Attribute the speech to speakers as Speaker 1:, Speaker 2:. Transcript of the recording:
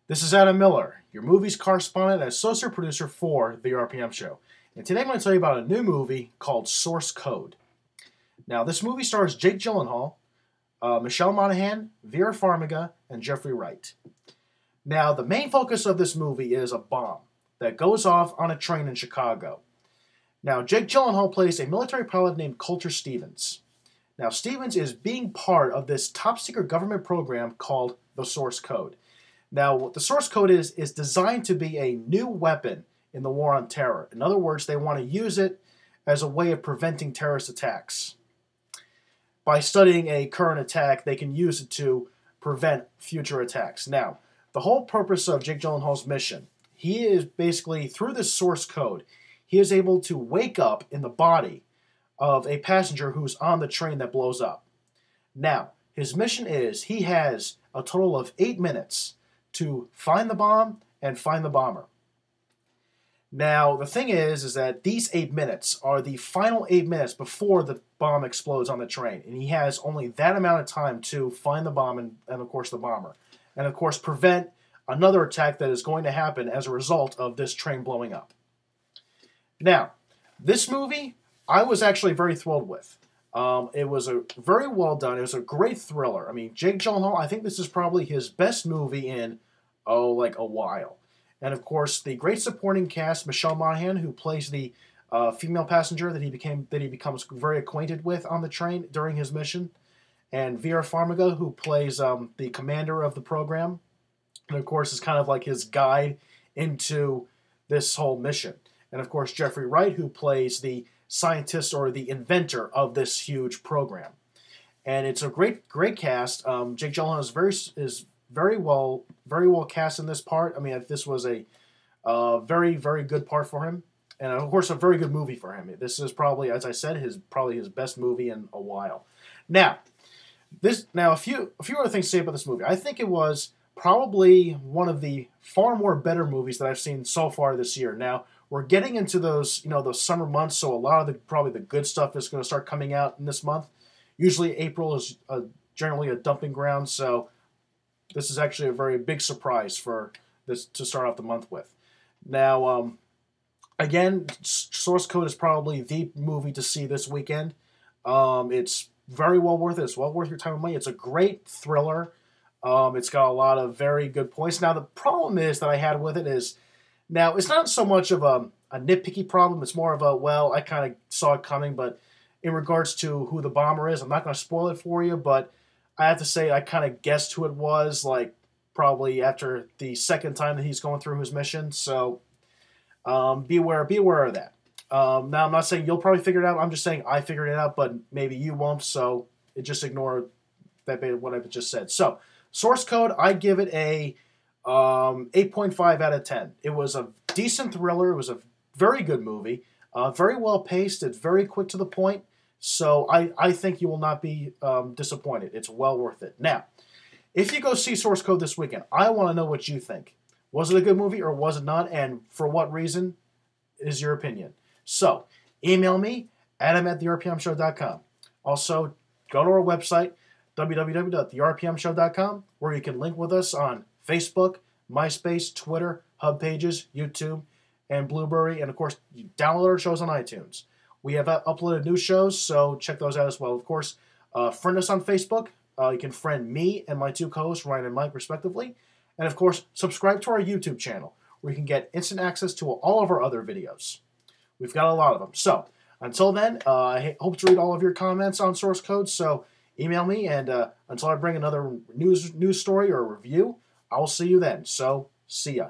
Speaker 1: This is Adam Miller, your movies correspondent and associate producer for The RPM Show. And today I'm going to tell you about a new movie called Source Code. Now, this movie stars Jake Gyllenhaal, Michelle Monaghan, Vera Farmiga, and Jeffrey Wright. Now, the main focus of this movie is a bomb that goes off on a train in Chicago. Now, Jake Gyllenhaal plays a military pilot named Colter Stevens. Now, Stevens is being part of this top-secret government program called the Source Code. Now, what the Source Code is designed to be a new weapon in the war on terror. In other words, they want to use it as a way of preventing terrorist attacks. By studying a current attack, they can use it to prevent future attacks. Now, the whole purpose of Jake Gyllenhaal's mission, he is basically, through this Source Code, he is able to wake up in the body of a passenger who's on the train that blows up. Now, his mission is, he has a total of 8 minutes to find the bomb and find the bomber. Now, the thing is that these 8 minutes are the final 8 minutes before the bomb explodes on the train. And he has only that amount of time to find the bomb and of course, the bomber. And, of course, prevent another attack that is going to happen as a result of this train blowing up. Now, this movie, I was actually very thrilled with. It was a very well done. It was a great thriller. I mean, Jake Gyllenhaal, I think this is probably his best movie in, like a while. And of course, the great supporting cast, Michelle Monaghan, who plays the female passenger that he becomes very acquainted with on the train during his mission, and Vera Farmiga, who plays the commander of the program, and of course is kind of like his guide into this whole mission. And of course, Jeffrey Wright, who plays the scientist or the inventor of this huge program. And it's a great cast. Jake Gyllenhaal is very well cast in this part. I mean, this was a very good part for him, and of course a very good movie for him. This is probably, as I said, probably his best movie in a while. Now, a few other things to say about this movie. I think it was probably one of the far more better movies that I've seen so far this year. Now, we're getting into those summer months, so a lot of probably the good stuff is going to start coming out in this month. Usually April is generally a dumping ground, so this is actually a very big surprise for this to start off the month with. Now, again, Source Code is probably the movie to see this weekend. It's very well worth it. It's well worth your time and money. It's a great thriller. It's got a lot of very good points. Now, the problem is that I had with it is, now, it's not so much of a nitpicky problem. It's more of a, well, I kind of saw it coming, but in regards to who the bomber is, I'm not going to spoil it for you, but I have to say I kind of guessed who it was, like, probably after the second time that he's going through his mission. So, be aware of that. Now, I'm not saying you'll probably figure it out. I'm just saying I figured it out, but maybe you won't, so just ignore what I just said. So, Source Code, I give it a 8.5 out of 10. It was a decent thriller. It was a very good movie. Very well paced. It's very quick to the point. So I think you will not be disappointed. It's well worth it. Now, if you go see Source Code this weekend, I want to know what you think. Was it a good movie or was it not? And for what reason is your opinion? So, email me, adam@therpmshow.com. Also, go to our website, www.therpmshow.com, where you can link with us on Facebook, MySpace, Twitter, Hub Pages, YouTube, and Blueberry. And, of course, you download our shows on iTunes. We have uploaded new shows, so check those out as well. Of course, friend us on Facebook. You can friend me and my two co-hosts, Ryan and Mike, respectively. And, of course, subscribe to our YouTube channel, where you can get instant access to all of our other videos. We've got a lot of them. So, until then, I hope to read all of your comments on Source Code, so email me, and until I bring another news story or review, I will see you then. So, see ya.